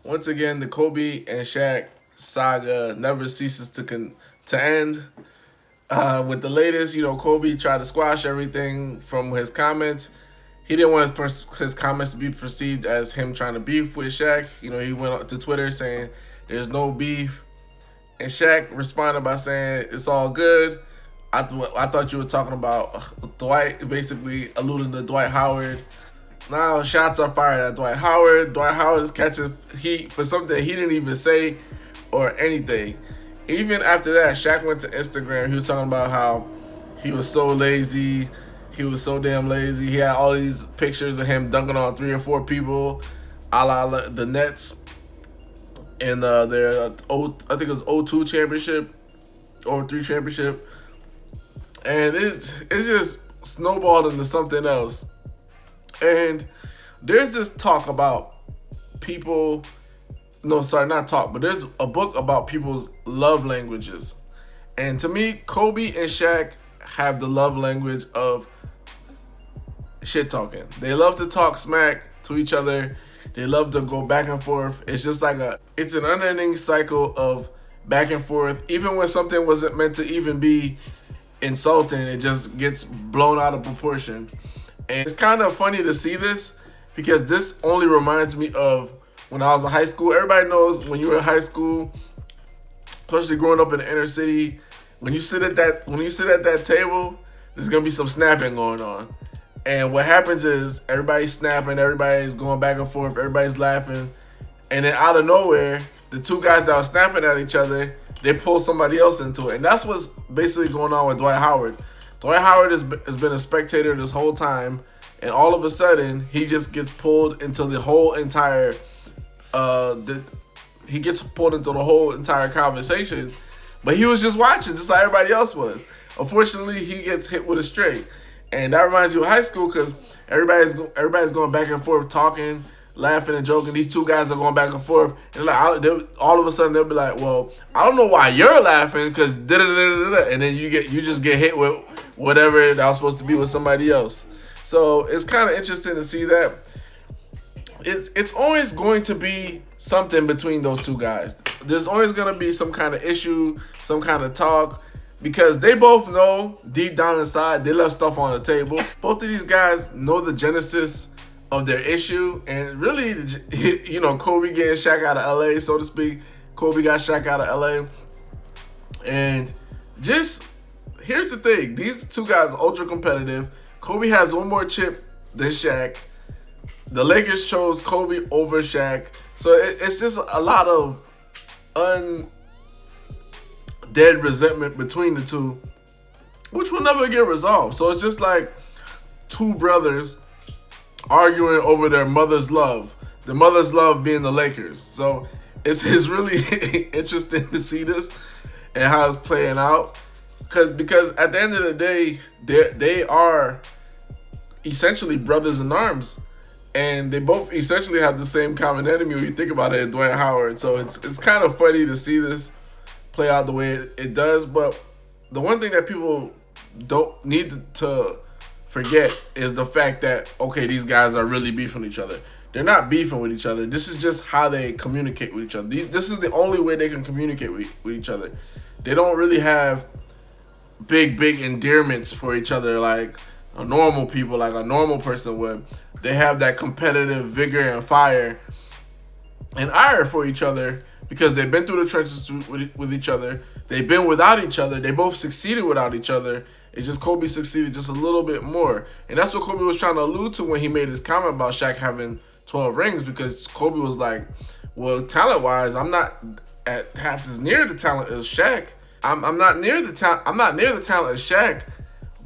Once again, the Kobe and Shaq saga never ceases to end. With the latest, Kobe tried to squash everything from his comments. He didn't want his comments to be perceived as him trying to beef with Shaq. He went to Twitter saying there's no beef, and Shaq responded by saying it's all good. I thought you were talking about Dwight, basically alluding to Dwight Howard. Now shots are fired at Dwight Howard. Dwight Howard is catching heat for something he didn't even say or anything. Even after that, Shaq went to Instagram. He was talking about how he was so lazy. He was so damn lazy. He had all these pictures of him dunking on 3 or 4 people, a la the Nets in their I think it was 02 championship or 03 championship, and it's just snowballed into something else. And there's this talk about people. No, sorry, not talk, but there's a book about people's love languages. And to me, Kobe and Shaq have the love language of shit talking. They love to talk smack to each other. They love to go back and forth. It's just like it's an unending cycle of back and forth. Even when something wasn't meant to even be insulting, it just gets blown out of proportion. And it's kind of funny to see this because this only reminds me of when I was in high school. Everybody knows when you were in high school, especially growing up in the inner city, when you sit at that table, there's gonna be some snapping going on. And what happens is everybody's snapping, everybody's going back and forth, everybody's laughing, and then out of nowhere, the two guys that were snapping at each other, they pull somebody else into it. And that's what's basically going on with Dwight Howard. Dwight Howard has been a spectator this whole time, and all of a sudden, he just gets pulled into the whole entire conversation, but he was just watching, just like everybody else was. Unfortunately, he gets hit with a straight, and that reminds you of high school because everybody's going back and forth, talking, laughing, and joking. These two guys are going back and forth, and all of a sudden they'll be like, "Well, I don't know why you're laughing, because da da da da," and then you just get hit with whatever that was supposed to be with somebody else. So it's kind of interesting to see that. It's always going to be something between those two guys. There's always going to be some kind of issue, some kind of talk, because they both know deep down inside they left stuff on the table. Both of these guys know the genesis of their issue, and really, Kobe getting Shaq out of LA, so to speak. Kobe got Shaq out of LA, and just here's the thing: these two guys are ultra competitive. Kobe has one more chip than Shaq. The Lakers chose Kobe over Shaq. So it's just a lot of undead resentment between the two, which will never get resolved. So it's just like two brothers arguing over their mother's love. The mother's love being the Lakers. So it's really interesting to see this and how it's playing out. Because at the end of the day, they are essentially brothers in arms. And they both essentially have the same common enemy when you think about it, Dwight Howard. So it's kind of funny to see this play out the way it does. But the one thing that people don't need to forget is the fact that, okay, these guys are really beefing with each other. They're not beefing with each other. This is just how they communicate with each other. This is the only way they can communicate with each other. They don't really have big endearments for each other like a normal person would. They have that competitive vigor and fire and ire for each other because they've been through the trenches with each other. They've been without each other. They both succeeded without each other. It's just Kobe succeeded just a little bit more. And that's what Kobe was trying to allude to when he made his comment about Shaq having 12 rings, because Kobe was like, well, talent-wise, I'm not at half as near the talent as Shaq. I'm not near the talent as Shaq.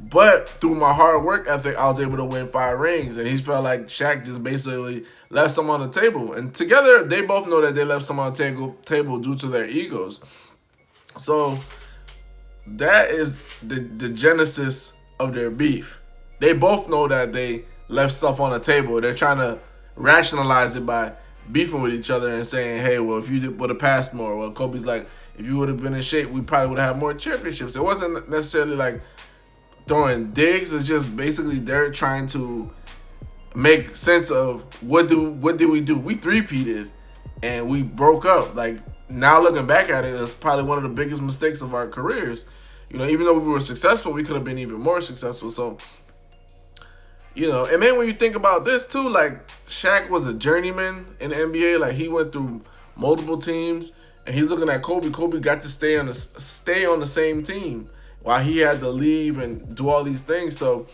But through my hard work ethic, I was able to win 5 rings. And he felt like Shaq just basically left some on the table. And together, they both know that they left some on the table due to their egos. So that is the genesis of their beef. They both know that they left stuff on the table. They're trying to rationalize it by beefing with each other and saying, hey, well, if you would have passed more. Well, Kobe's like, if you would have been in shape, we probably would have had more championships. It wasn't necessarily like throwing digs. It's just basically they're trying to make sense of what did we do. We three-peated, and we broke up. Like, now looking back at it, it's probably one of the biggest mistakes of our careers. You know, even though we were successful, we could have been even more successful. So, you know, and then when you think about this too, like, Shaq was a journeyman in the NBA. Like, he went through multiple teams, and he's looking at Kobe. Kobe got to stay on the same team while he had to leave and do all these things. So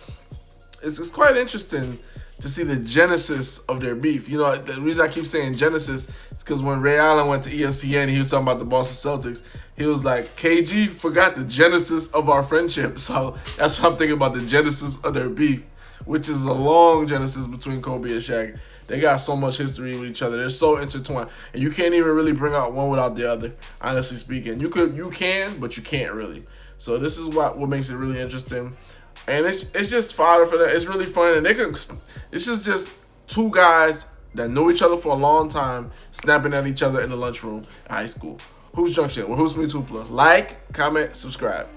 it's quite interesting to see the genesis of their beef. You know, the reason I keep saying genesis is because when Ray Allen went to ESPN, he was talking about the Boston Celtics. He was like, KG forgot the genesis of our friendship. So that's what I'm thinking about, the genesis of their beef, which is a long genesis between Kobe and Shaq. They got so much history with each other. They're so intertwined, and you can't even really bring out one without the other. Honestly speaking, you can, but you can't really. So this is what makes it really interesting, and it's just fodder for them. It's really fun, and this is just two guys that know each other for a long time, snapping at each other in the lunchroom at high school. Hoops Junction, where Hoops meets Hoopla. Like, comment, subscribe.